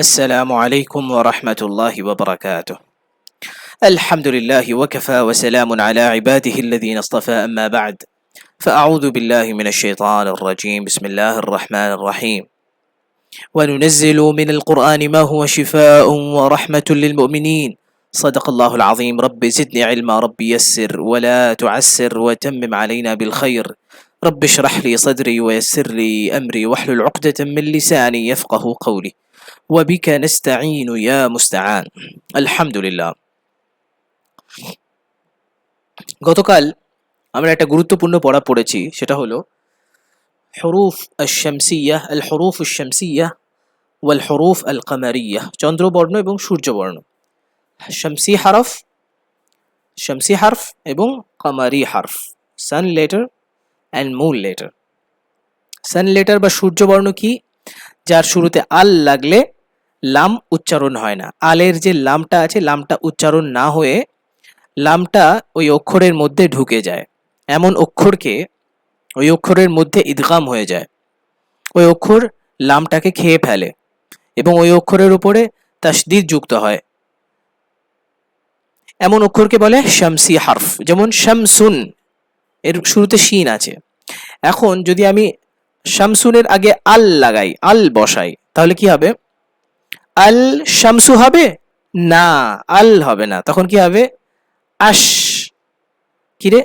السلام عليكم ورحمة الله وبركاته. الحمد لله وكفى وسلام على عباده الذين اصطفى، أما بعد، فأعوذ بالله من الشيطان الرجيم. بسم الله الرحمن الرحيم. وننزل من القرآن ما هو شفاء ورحمة للمؤمنين. صدق الله العظيم. رب زدني علما، رب يسر ولا تعسر وتمم علينا بالخير. رب اشرح لي صدري ويسر لي أمري واحلل عقدة من لساني يفقه قولي وبك نستعين يا مستعان. আলহামদুলিল্লাহ। গতকাল আমরা একটা গুরুত্বপূর্ণ পড়া পড়েছি, সেটা হলো হুরুফ আশ-শামসিয়াহ, আল হুরুফ আশ-শামসিয়াহ ওয়াল হুরুফ আল কামারিয়াহ, চন্দ্রবর্ণ এবং সূর্যবর্ণ। শামসি হারফ এবং কামারি হারফ, sun letter and moon letter. Sun letter বা সূর্যবর্ণ কি? যার শুরুতে আল লাগলে লাম উচ্চারণ হয় না। আলের যে লামটা আছে, লামটা উচ্চারণ না হয়ে লামটা ওই অক্ষরের মধ্যে ঢুকে যায়, এমন অক্ষরকে ওই অক্ষরের মধ্যে ইদগাম হয়ে যায়। ওই অক্ষর লামটাকে খেয়ে ফেলে এবং ওই অক্ষরের উপরে তাসদীদ যুক্ত হয়, এমন অক্ষরকে বলে শামসি হারফ। যেমন শামসুন, এর শুরুতে শিন আছে। এখন যদি আমি শামসুনের আগে আল লাগাই, আল বসাই, তাহলে কি হবে? আল শামসু হবে না, আল হবে না। তখন কি হবে? আশ। কিরে,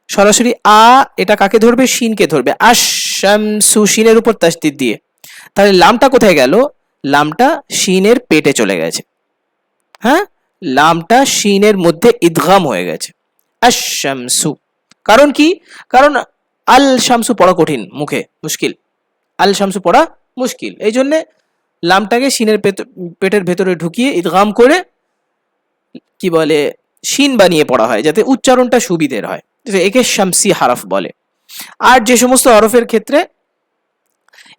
সরাসরি আ এটা কাকে ধরবে? শিনকে ধরবে। আশ শামসু, শিনের উপর তাসদীদ দিয়ে। তাহলে লামটা কোথায় গেল? লামটা শিনের পেটে চলে গেছে। হ্যাঁ, লামটা শিনের মধ্যে ইদগাম হয়ে গেছে। আশ শামসু। কারণ কি? কারণ আল শামসু পড়া কঠিন, মুখে মুশকিল। আল শামসু পড়া মুশকিল, এই জন্যে লামটাকে শিনের পেটের ভেতরে ঢুকিয়ে ইদগাম করে কি বলে, শিন বানিয়ে পড়া হয়, যাতে উচ্চারণটা সুবিধের হয়। একে শামসি হারফ বলে। আর যে সমস্ত হরফের ক্ষেত্রে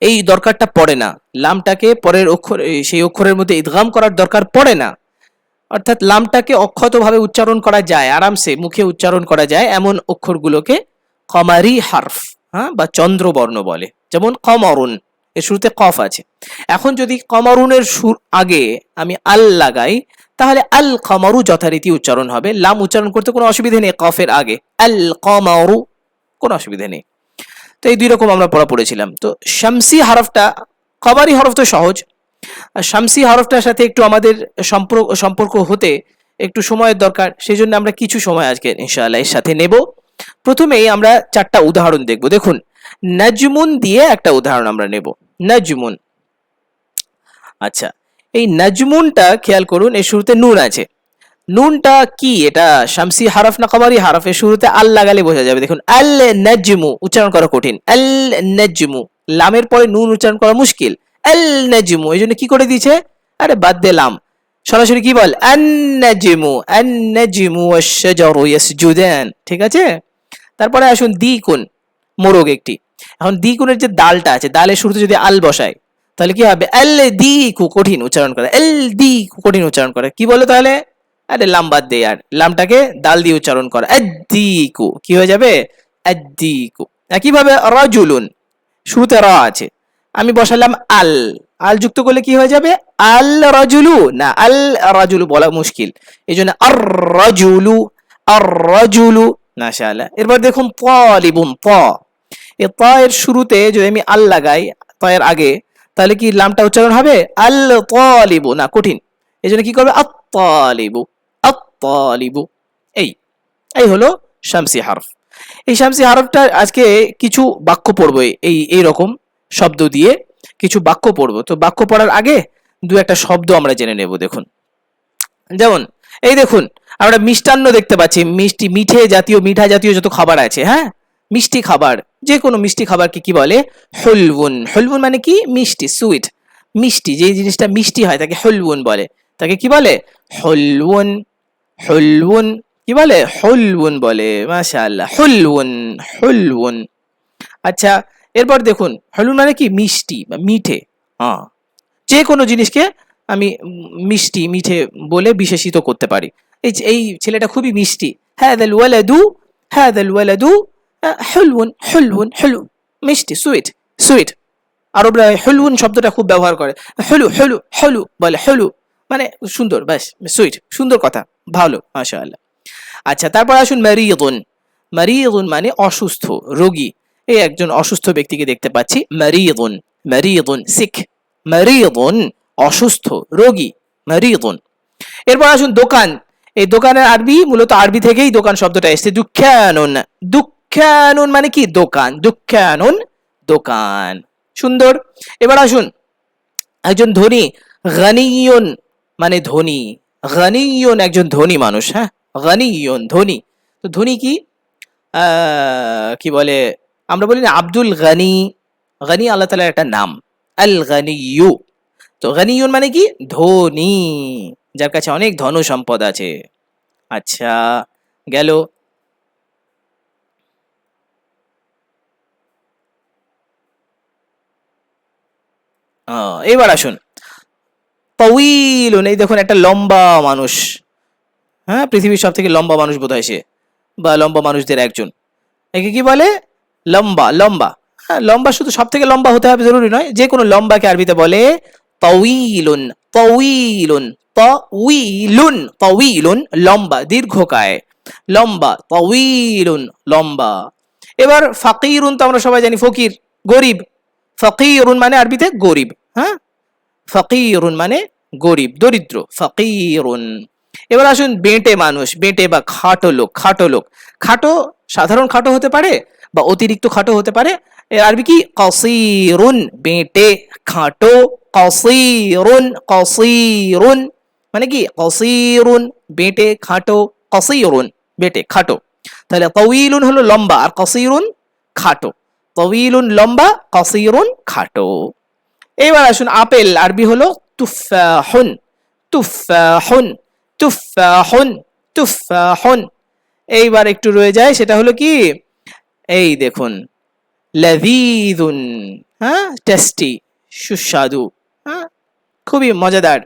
এই দরকারটা পড়ে না, লামটাকে পরের অক্ষর সেই অক্ষরের মধ্যে ইদগাম করার দরকার পড়ে না, অর্থাৎ লামটাকে অক্ষতভাবে উচ্চারণ করা যায়, আরামসে মুখে উচ্চারণ করা যায়, এমন অক্ষরগুলোকে কমারি হারফ, হ্যাঁ, বা চন্দ্রবর্ণ বলে। যেমন কমরুন, এর শুরুতে কফ আছে। এখন যদি কমরুনের আগে আমি আল লাগাই, তাহলে আল কমরু যথারীতি উচ্চারণ হবে। লাম উচ্চারণ করতে কোনো অসুবিধা নেই, কফের আগে আল কমরু, কোনো অসুবিধা নেই। তো এই দুই রকম আমরা পড়া পড়েছিলাম। তো শামসি হরফটা, কমারি হরফ তো সহজ, আর শামসি হরফটার সাথে একটু আমাদের সম্পর্ক হতে একটু সময়ের দরকার। সেই জন্য আমরা কিছু সময় আজকে ইনশাআল্লাহ এর সাথে নেব। প্রথমেই আমরা চারটা উদাহরণ দেখব। দেখুন, নাজমুন দিয়ে একটা উদাহরণ আমরা নেব। নাজমুন। আচ্ছা, এই নাজমুনটা খেয়াল করুন, এর শুরুতে নুন আছে। নুনটা কি? এটা শামসি হরফ না কমারি হরফ? এর শুরুতে আল লাগালে বোঝা যাবে। দেখুন, আল নাজমু উচ্চারণ করা কঠিন। আল নাজমু, লামের পরে নুন উচ্চারণ করা মুশকিল। আল নাজমু, এই জন্য কি করে দিয়েছে? আরে বাদ দে লাম, সরাসরি কি বল? আন নাজমু, আন নাজমু ওয়াশ-শাজারু ইয়াসজুদান। ঠিক আছে? তারপরে আসুন দ্বিগুণ, মোরগ একটি। এখন দ্বিগুণের যে দালটা আছে, দালের শুরুতে যদি আল বসায়, তাহলে কি হবে? আল দিকু, কঠিন উচ্চারণ করে। আল দিকু, কঠিন উচ্চারণ করে। কি বলে তাহলে? আরে লাম বাদ দে আর, লামটাকে দাল দিয়ে উচ্চারণ করা। আদ্দিকু, কি হয়ে যাবে? আদ্দিকু। একইভাবে রাজুলুন, শুরুতে র আছে, আমি বসালাম আল, আল যুক্ত করলে কি হয়ে যাবে? আল রাজুলু, না আল রাজুলু বলা মুশকিল, এই জন্য আর রাজুলু, আর রাজুলু। মাশাআল্লাহ। এরপর দেখুন তালিবুন, ত, এই ত এর শুরুতে যদি আমি আল লাগাই, ত এর আগে, তাহলে কি লামটা উচ্চারণ হবে? আল তালিবু, না কঠিন, এই জন্য কি করবে? আত-তালিবু, আত-তালিবু। এই এই হলো শামসি হরফ। এই শামসি হরফটা আজকে কিছু বাক্য পড়বো, এই রকম শব্দ দিয়ে কিছু বাক্য পড়বো। তো বাক্য পড়ার আগে দু একটা শব্দ আমরা জেনে নেব। দেখুন, যেমন এই দেখুন, আমরা মিষ্টান্ন দেখতে পাচ্ছি। মিষ্টি, মিঠা জাতীয় যত খাবার আছে, হ্যাঁ, মিষ্টি খাবার, যে কোনো মিষ্টি খাবারকে কি বলে? হুলউন। হুলউন মানে কি? মিষ্টি, সুইট, মিষ্টি। যে জিনিসটা মিষ্টি হয় তাকে হুলউন বলে। তাকে কি বলে? হুলউন। হুলউন কি বলে? হুলউন বলে। মাশাআল্লাহ, হুলউন, হুলউন। আচ্ছা, এরপর দেখুন, হুলউন মানে কি? মিষ্টি বা মিঠে। হ্যাঁ, যে কোনো জিনিসকে আমি মিষ্টি, মিঠে বলে বিশেষিত করতে পারি। এই ছেলেটা খুবই মিষ্টি। হাদাল ওয়ালাদু, হাদাল ওয়ালাদু হুলউন, হুলউন, হুলু, মিষ্টি, সুইট, সুইট। আরবরা হুলউন শব্দটা খুব ব্যবহার করে, হলু হলু হলু বলে, হলু মানে সুন্দর, ব্যাস সুইট, সুন্দর কথা, ভালো, মাশাআল্লাহ। আচ্ছা, তারপর আসুন মারিয়ুন। মারিয়ুন মানে অসুস্থ, রোগী। এই একজন অসুস্থ ব্যক্তিকে দেখতে পাচ্ছি, মারিয়ুন, মারিয়ুন সিক, মারিয়ুন অসুস্থ, রোগী, মারিয়ুন। এরপর আসুন দোকান। এই দোকানের আরবি, মূলত আরবি থেকেই দোকান শব্দটা এসেছে, দুঃখানুন। দুঃখানুন মানে কি? দোকান, দুঃখানুন দোকান, সুন্দর। এবার আসুন একজন ধনী, গানিয়ুন মানে ধনী, গানিয়ুন একজন ধনী মানুষ, হ্যাঁ, গানিয়ুন ধনী। তো ধনী কি কি বলে, আমরা বলি না আব্দুল গানি, গানি আল্লাহ তাআলার একটা নাম, আল গানিয়ু। তো গানিয়ুন মানে কি? ধনী, যার কাছে অনেক ধন সম্পদ আছে। আচ্ছা, গেল। এবার আসুন তাওয়ীলুন। এই দেখুন একটা লম্বা মানুষ, হ্যাঁ, পৃথিবীর সব থেকে লম্বা মানুষ বোধহয় সে, বা লম্বা মানুষদের একজন। একে কি বলে? লম্বা, লম্বা। হ্যাঁ, লম্বা শুধু সব থেকে লম্বা হতে হবে জরুরি নয়, যে কোনো লম্বাকে আরবিতে বলে তাওয়ীলুন, তাওয়ীলুন, তাওয়ীলুন, তাওয়ীলুন লম্বা, দীর্ঘকায়, লম্বা, তাওয়ীলুন লম্বা। এবার ফাকিরুন তো আমরা সবাই জানি ফকির, গরিব। ফাকিরুন মানে আরবিতে গরিব, হ্যাঁ, ফাকিরুন মানে গরিব, দরিদ্র, ফাকিরুন। এবার আসুন বেঁটে মানুষ, বেঁটে বা খাটো লোক, খাটো লোক। খাটো সাধারণ খাটো হতে পারে বা অতিরিক্ত খাটো হতে পারে। এর আরবি কি? কসিরুন, বেঁটে, খাটো, কসিরুন, কসিরুন মানে কি? কসিরুন বেঁটে, খাটো, কসিরুন বেঁটে, খাটো। তাহলে তাওয়ীলুন হলো লম্বা, আর কসিরুন খাটো। তাওয়ীলুন লম্বা, কসিরুন খাটো। এবার আসুন আপেল, আরবি হলো তুফাহুন, তুফাহুন, তুফাহুন, তুফাহুন। এইবার একটু রয়ে যায়, সেটা হলো কি? এই দেখুন লাযীযুন, হ্যাঁ, টেস্টি, সুস্বাদু, হ্যাঁ, খুবই মজাদার।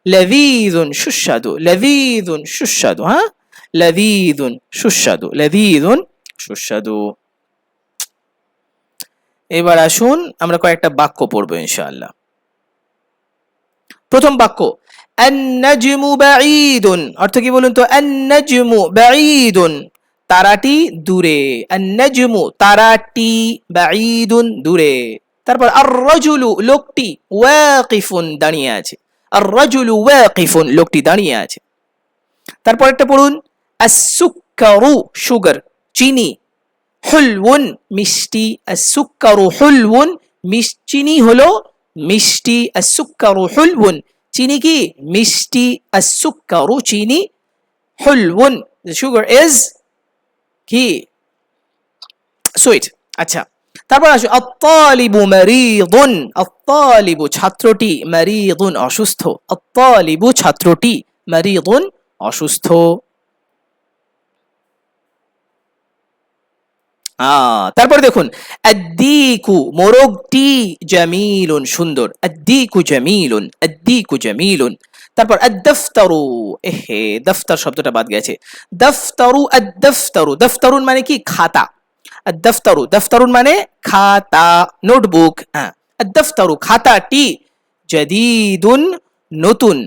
লাযীযুন সুস্বাদু, লাযীযুন সুস্বাদু, হ্যাঁ, লাযীযুন সুস্বাদু, লাযীযুন সুস্বাদু। এবার আসুন আমরা কয়েকটা বাক্য পড়বো ইনশাআল্লাহ। প্রথম বাক্য, আন-নাজমু বাঈদুন। অর্থ কি বলুন তো? আন-নাজমু বাঈদুন, তারাটি দূরে। আন-নাজমু তারাটি, বাঈদুন দূরে। তারপর আর-রাজুলু লোকটি, ওয়াকিফুন দাঁড়িয়ে আছে। আর-রাজুলু ওয়াকিফুন লোকটি দাঁড়িয়ে আছে। তারপর একটা পড়ুন, আস-সুক্কারু সুগার, চিনি, হুলউন মিষ্টি, আস-সুক্কারু হুলউন চিনি হলো মিষ্টি, আস-সুক্কারু হুলউন চিনি কি? মিষ্টি, আস-সুক্কারু চিনি, হুলউন সুগার ইজ কি? সুইট। আচ্ছা, তারপর আসো আত-তালিবু মারিদুন। আত-তালিবু ছাত্রটি, মারিদুন অসুস্থ। আত-তালিবু ছাত্রটি, মারিদুন অসুস্থ। তারপরে দেখুন আদ-দীকু মোরগটি, জামিলুন সুন্দর, আদ-দীকু জামিলুন, আদ-দীকু জামিলুন। তারপর আদ-দাফতারু, এহে দফতর শব্দটা বাদ গেছে। দফতারু, আদ-দাফতারু, দফতারুন মানে কি? খাতা। আদ-দাফতারু, দাফতারুন মানে খাতা, নোটবুক, হ্যাঁ। আদ-দাফতারু খাতাটি, জাদীদুন নতুন,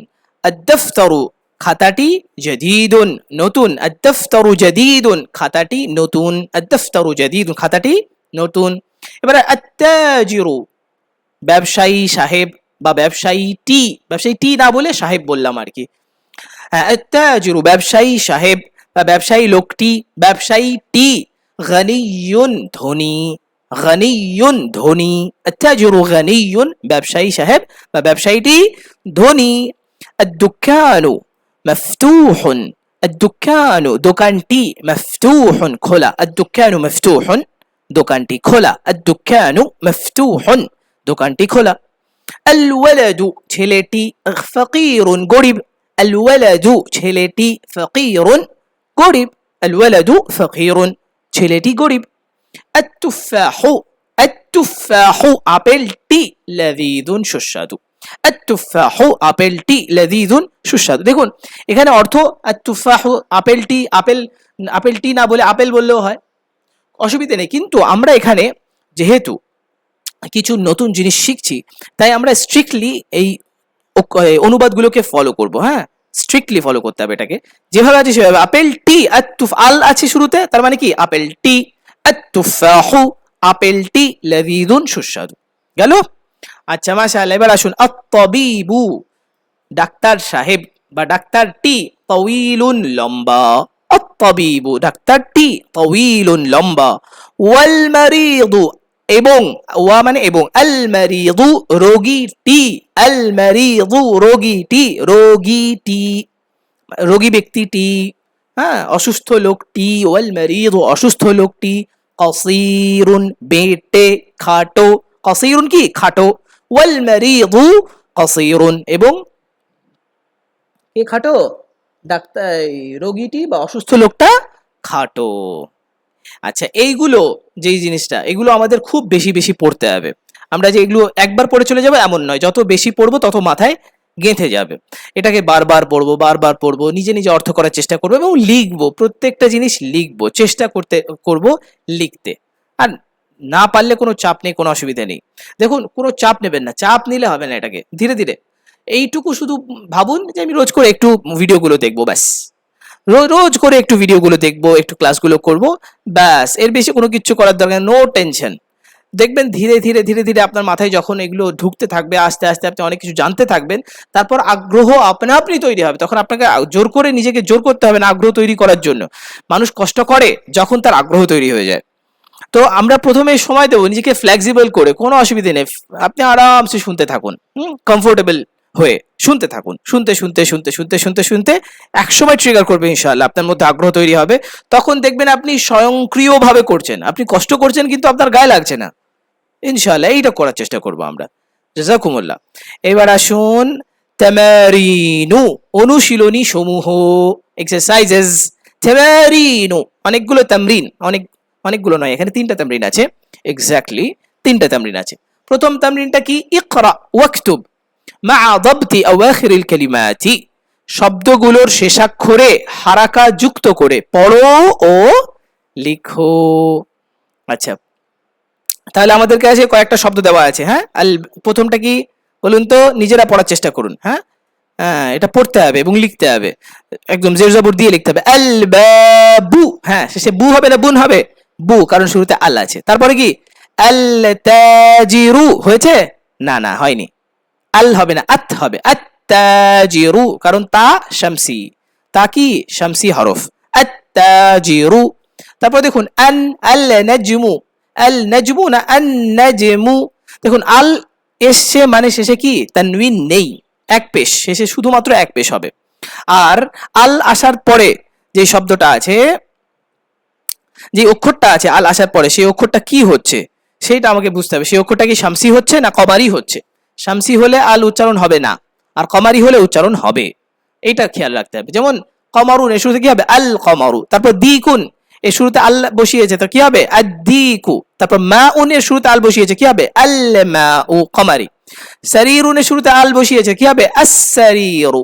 আদ-দাফতারু খাতাটি, জাদীদুন নতুন, আদ-দাফতারু জাদীদুন খাতাটি নতুন, আদ-দাফতারু জাদীদুন খাতাটি নতুন। এবারে আত-তাজিরু ব্যবসায়ী সাহেব বা ব্যবসায়ীটি, ব্যবসায়ীটি না বলে সাহেব বললাম আর কি। হ্যাঁ, আত-তাজিরু ব্যবসায়ী সাহেব বা ব্যবসায়ী লোকটি, ব্যবসায়ীটি, গানিয়ুন ধনী, গানিয়ুন ধনী, আত-তাজিরু গানিয়ুন ব্যবসায়ী সাহেব বা ব্যবসায়ীটি ধনী। আদ-দুকানু মাফতুহুন, আদ-দুকানু দোকানটি, মাফতুহুন খোলা, আদ-দুকানু মাফতুহুন দোকানটি খোলা, আদ-দুকানু মাফতুহুন দোকানটি খোলা। আল-ওয়ালাদু ছেলেটি, ফাকিরুন গরিব, আল-ওয়ালাদু ছেলেটি, ফাকিরুন গরিব, আল-ওয়ালাদু ফাকিরুন ছেলেটি গরিব। আত-তুফাহু, আত-তুফাহু আপেলটি, লাযীযুন সুস্বাদু, আত-তুফাহু আপেলটি, লাযীযুন সুস্বাদু। দেখুন এখানে অর্থ আত-তুফাহু আপেলটি, আপেল, আপেলটি না বলে আপেল বললেও হয়, অসুবিধা নেই। কিন্তু আমরা এখানে যেহেতু কিছু নতুন জিনিস শিখছি, তাই আমরা স্ট্রিক্টলি এই অনুবাদগুলোকে ফলো করব। হ্যাঁ, স্ট্রিক্টলি ফলো করতে হবে এটাকে, যেভাবে আছে সেভাবে। আপেল টি, আল আছে শুরুতে, তার মানে কি আপেল টি, আত-তুফাহু, আপেল টি লাযীযুন সুস্বাদু। গেল? আচ্ছা মাশাআল্লাহ। এবার আসুন আত-তাবীবু, ডাক্তার সাহেব বা ডাক্তারটি, তাওয়ীলুন লম্বা, আত-তাবীবু ডাক্তারটি, তাওয়ীলুন লম্বা, ওয়াল মারিদু এবং, ওয়া মানে এবং, আল মারিদু রোগীটি, আল মারিদু রোগীটি, রোগীটি রোগী ব্যক্তিটি, হ্যাঁ অসুস্থ লোকটি, ওয়াল মারিদু অসুস্থ লোকটি, কসীরুন বেটে খাটো, কসীরুন কি খাটো, ওয়াল মারিদু কসীরুন এবং কে খাটো, ডাক্তার রোগীটি বা অসুস্থ লোকটা খাটো। আচ্ছা এইগুলো, যেই জিনিসটা, এগুলো আমাদের খুব বেশি বেশি পড়তে হবে। আমরা যে এগুলো একবার পড়ে চলে যাবো এমন নয়, যত বেশি পড়বো তত মাথায় গেঁথে যাবে। এটাকে বারবার পড়বো, বারবার পড়বো, নিজে নিজে অর্থ করার চেষ্টা করবো এবং লিখবো, প্রত্যেকটা জিনিস লিখবো, চেষ্টা করবো লিখতে। আর না পারলে কোনো চাপ নেই, কোনো অসুবিধা নেই। দেখুন কোনো চাপ নেবেন না, চাপ নিলে হবে না, এটাকে ধীরে ধীরে এইটুকু শুধু ভাবুন যে আমি রোজ করে একটু ভিডিওগুলো দেখবো, ব্যাস। রোজ করে একটু ভিডিওগুলো দেখবো, একটু ক্লাসগুলো করবো, ব্যাস। এর বেশি কোনো কিছু করার দরকার, নো টেনশন। দেখবেন ধীরে ধীরে ধীরে ধীরে আপনার মাথায় যখন এগুলো ঢুকতে থাকবে, আস্তে আস্তে আপনি অনেক কিছু জানতে থাকবেন, তারপর আগ্রহ আপনা আপনি তৈরি হবে। তখন আপনাকে জোর করে, নিজেকে জোর করতে হবে না আগ্রহ তৈরি করার জন্য। মানুষ কষ্ট করে যখন তার আগ্রহ তৈরি হয়ে যায়। তো আমরা প্রথমে সময় দেবো, নিজেকে ফ্লেক্সিবল করে, কোনো অসুবিধা নেই। আপনি আরামসে শুনতে থাকুন, কমফোর্টেবল হয়ে শুনতে থাকুন, শুনতে শুনতে শুনতে শুনতে শুনতে শুনতে একসময় ট্রিগার করবে ইনশাআল্লাহ, আপনার মধ্যে আগ্রহ তৈরি হবে। তখন দেখবেন আপনি স্বয়ংক্রিয়ভাবে করছেন, আপনি কষ্ট করছেন কিন্তু আপনার গায়ে লাগছে না। ইনশাআল্লাহ এইটা করার চেষ্টা করবো আমরা। জাযাকুমুল্লাহ। এবার আসুন তামারিনু, অনুশীলনী সমূহ, এক্সারসাইজেস। তামারিনু, অনেকগুলো তামরিন, অনেকগুলো নয়, এখানে 3টা তামরিন আছে, এক্স্যাক্টলি 3টা তামরিন আছে। প্রথম তামরিনটা কি, ইকরা ওয়াকতুব মা দাবতি আওয়াখিরিল কালিমাতি, শব্দগুলোর শেষাক্ষরে হারাকা যুক্ত করে পড়ো ও লিখো। আচ্ছা, তাহলে আমাদের কাছে কয়েকটা শব্দ দেওয়া আছে। হ্যাঁ, প্রথমটা কি বলুন তো, নিজেরা পড়ার চেষ্টা করুন। হ্যাঁ, এটা পড়তে হবে এবং লিখতে হবে, একদম জের জবর দিয়ে লিখতে হবে। আল বাবু, হ্যাঁ শেষে বু হবে না বুন হবে, বু, কারণ শুরুতে আল আছে। তারপরে কি, আল তাজিরু হয়েছে, না না হয়নি, আল হবে না, আত হবে, আত তাজিরু, কারণ তা শামসি, তা কি শামসি হরফ, আত তাজিরু। তারপর দেখুন আন, আল নাজমু, আল নাজমু না আন নাজমু। দেখুন আল এসছে মানে শেষে কি তানউইন নেই, এক পেশ, শেষে শুধুমাত্র এক পেশ হবে। আর আল আসার পরে যে শব্দটা আছে, যে অক্ষরটা আছে আল আসার পরে, সেই অক্ষরটা কি হচ্ছে সেইটা আমাকে বুঝতে হবে। সেই অক্ষরটা কি শামসি হচ্ছে না কমারি হচ্ছে? শামসি হলে আল উচ্চারণ হবে না, আর কমারি হলে উচ্চারণ হবে, এইটা খেয়াল রাখতে হবে। যেমন কমারুন, এর শুরুতে কি হবে, আল কমারু। তারপর দিকুন, এর শুরুতে আল বসিয়েছে, তো কি হবে, আদিকু। তারপর মাউন, এর শুরুতে আল বসিয়েছে, কি হবে, আল মাউ, কমারি। সারিরুন, এর শুরুতে আল বসিয়েছে, কি হবে, আস-সারিরু।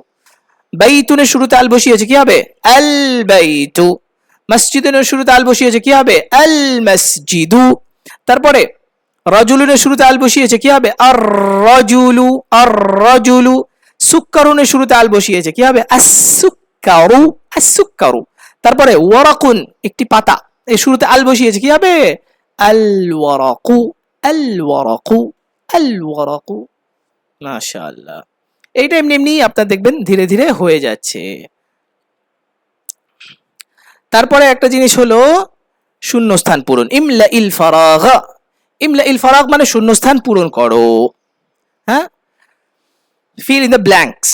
বাইতুনের শুরুতে আল বসিয়েছে, কি হবে, আল বাইতু। মসজিদের শুরুতে আল বসিয়েছে, কি হবে, আল মসজিদু। তারপরে রাজুলুনের শুরুতে আল বসিয়েছে, কি হবে, আর রাজুলু, আর রাজুলু। সুক্কারুনের শুরুতে আল বসিয়েছে, কি হবে, আস-সুক্কারু, আস-সুক্কারু। তারপরে ওয়ারাকুন, একটি পাতা, এর শুরুতে আল বসিয়েছে, কি হবে, আল ওয়ারাকু, আল ওয়ারাকু, আল ওয়ারাকু। মাশাআল্লাহ, এইটা এমনি এমনি আপনার দেখবেন ধীরে ধীরে হয়ে যাচ্ছে। তারপরে একটা জিনিস হলো শূন্যস্থান পূরণ, ইমলা ইল ফারাগ। ইমলা ইল ফারাগ মানে শূন্যস্থান পূরণ করো। হ্যাঁ, fill in the blanks.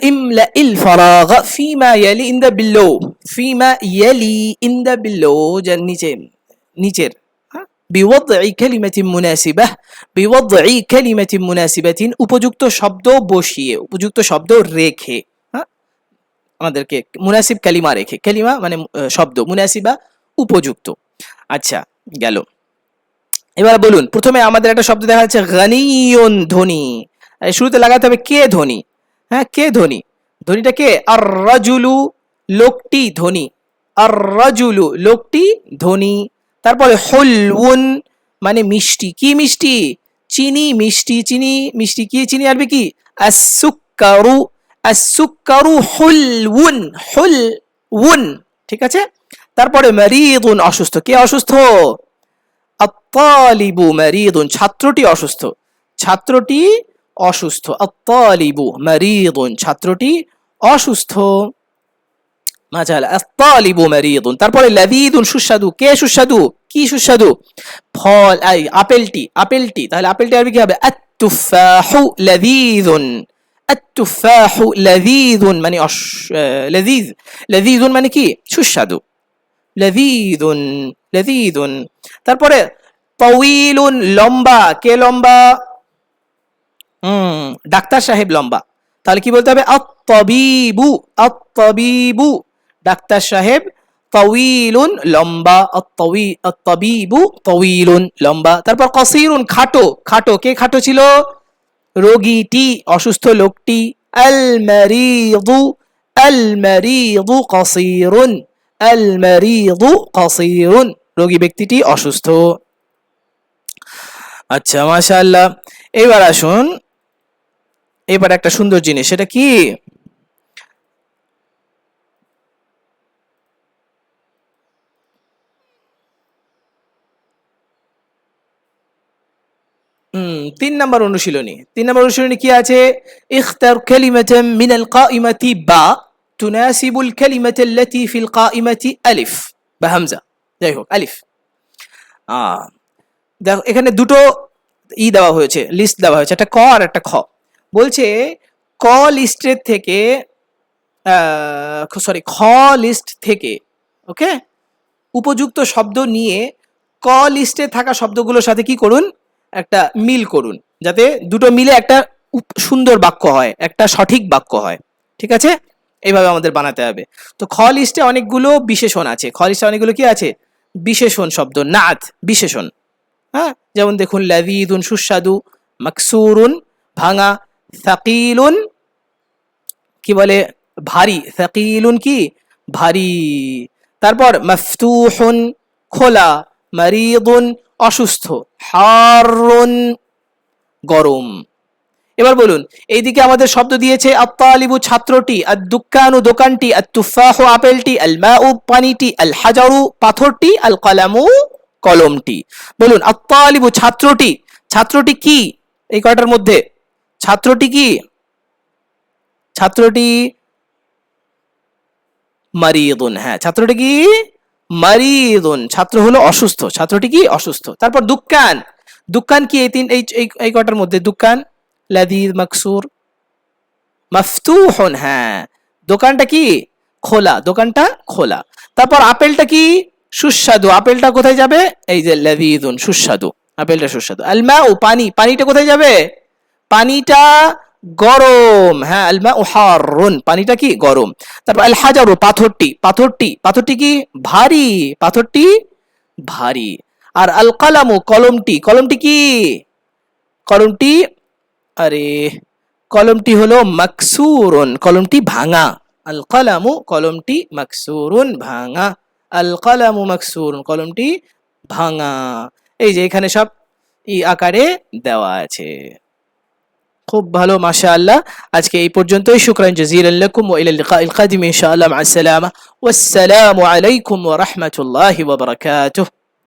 ইমলা ইল ফারাগ ফিমা ইয়ালি, ইন দ্য বিলো, ফিমা ইয়ালি, ইন দ্য বিলো, যার নিচে, নিচের। বিওয়াদঈ কালিমাতিন মুনাসিবাহ, বিওয়াদঈ কালিমাতিন মুনাসিবাতিন, উপযুক্ত শব্দ বসিয়ে, উপযুক্ত শব্দ রেখে। হ্যাঁ, আমাদেরকে মুনাসিব কালিমা রেখে, কালিমা মানে শব্দ, মুনাসিবা উপযুক্ত। আচ্ছা গেল। এবার বলুন, প্রথমে আমাদের একটা শব্দ দেখা যাচ্ছে গানিয়ুন, ধনী। শুরুতে লাগাতে হবে কে ধনী। হ্যাঁ, কে ধনী, ধনীটা কে, আর রাজুলু, লোকটি ধনী, আর রাজুলু, লোকটি ধনী। তারপরে হুলউন মানে মিষ্টি, কি মিষ্টি, চিনি মিষ্টি, চিনি মিষ্টি কি চিনি আরবি কি আসুক্কারু, আসুক্কারু হুলউন, হুলউন, ঠিক আছে। তারপরে মারিদুন অসুস্থ, কে অসুস্থ? আত-তালিবু মারিদুন, ছাত্রটি অসুস্থ, ছাত্রটি অসুস্থ, আত-তালিবু মারিদুন, ছাত্রটি অসুস্থ। মাশাআল্লাহ, আত-তালিবু মারিদুন। তারপরে লাযীদুন সুস্বাদু, কে সুস্বাদু? কি সুস্বাদু? ফল, এই আপেলটি, আপেলটি, তাহলে আপেলটি আরবি কি হবে? আত-তুফাহু লাযীযুন, আত-তুফাহু লাযীযুন মানে লাযীয, লাযীযুন মানে কি সুস্বাদু, লাযীযুন, লাযীযুন। তারপরে তাওয়ীলুন লম্বা, কে লম্বা? ডাক্তার সাহেব লম্বা, তাহলে কি বলতে হবে? আত-তাবিবু, আত-তাবিবু, ডাক্তার সাহেব তাওয়ীলুন লম্বা, আত-তাবিবু তাওয়ীলুন লম্বা। তারপর কসীরুন খাটো, খাটো, কে খাটো ছিল? রোগীটি, অসুস্থ লোকটি। আল মারিদু, আল মারিদু কসীরুন, আল মারিদু কসীরুন, রোগী ব্যক্তিটি অসুস্থ। আচ্ছা মাশাআল্লাহ। এবার আসুন, এবার একটা সুন্দর জিনিস, সেটা কি? তিন নম্বর অনুশীলনী, তিন নম্বর অনুশীলনী কি আছে? ইখতার কালিমাতাম মিনাল কাইমাতি বা তুনাসিবুল কালিমাতাল্লাতী ফিল কাইমাতি আলিফ বা হামজা, যাই হোক আলিফ। দেখো এখানে দুটো দেওয়া হয়েছে, লিস্ট দেওয়া হয়েছে, একটা ক আর একটা খ। বলছে ক লিস্টের থেকে, সরি খ লিস্ট থেকে, ওকে, উপযুক্ত শব্দ নিয়ে ক লিস্টে থাকা শব্দগুলোর সাথে কি করুন? একটা মিল করুন, যাতে দুটো মিলে একটা সুন্দর বাক্য হয়, একটা সঠিক বাক্য হয়, ঠিক আছে? এইভাবে আমাদের বানাতে হবে। তো খ লিস্টে অনেকগুলো বিশেষণ আছে, খ লিস্টে অনেকগুলো কি আছে? বিশেষণ শব্দ, নাত, বিশেষণ। হ্যাঁ, যেমন দেখুন লাযীযুন সুস্বাদু, মাকসুরুন ভাঙা, সাকিলুন কি বলে? ভারী, সাকিলুন কি ভারী। তারপর মাফতুহুন খোলা, মারিদুন অসুস্থ, হারুন গরম। এবার বলুন, এইদিকে আমাদের শব্দ দিয়েছে আত-তালিবু ছাত্রটি, আদ-দুক্কানু দোকানটি, আত-তুফাহু আপেলটি, আল-মাউ পানিটি, আল-হাজারু পাথরটি, আল-কালামু কলমটি। বলুন আত-তালিবু ছাত্রটি, ছাত্রটি কি এই কয়টার মধ্যে? ছাত্রটি কি? ছাত্রটি মারিদুন, হ্যাঁ ছাত্রটি কি? মারিদুন, ছাত্র হলো অসুস্থ, ছাত্রটি কি অসুস্থ। তারপর দুক্কান, দুক্কান কি? এই তিন, এই কয়টার মধ্যে? দুক্কান লাযীয মাকসুর মাফতুহুন, হ্যাঁ দোকানটা কি খোলা, দোকানটা খোলা। তারপর আপেলটা কি? সুস্বাদু, আপেলটা কোথায় যাবে? এই যে লাযীযুন সুস্বাদু, আপেলটা সুস্বাদু। আল মাউ পানি, পানিটা কোথায় যাবে? পানিটা গরম, হ্যাঁ আল মাউ হারুন, পানিটা কি গরম। তারপর আল হাজারু পাথরটি, পাথরটি, পাথরটি কি ভারী, পাথরটি ভারী। আর আল কালামু কলমটি, কলমটি কি? কলমটি, আরে কলমটি হলো মাকসুরুন, কলমটি ভাঙা। আল কালামু কলমটি মাকসুরুন ভাঙা, আল কালামু মাকসুরুন কলমটি ভাঙা। এই যে এখানে সব আকারে দেওয়া আছে। খুব ভালো মাশাআল্লাহ। আজকে এই পর্যন্তই। শুকরান জাযীলান লাকুম ওয়া ইলা লিকাইল কাদিম ইনশাআল্লাহ। মা আসসালামা ওয়াসসালামু আলাইকুম ওয়া রাহমাতুল্লাহি ওয়া বারাকাতুহু।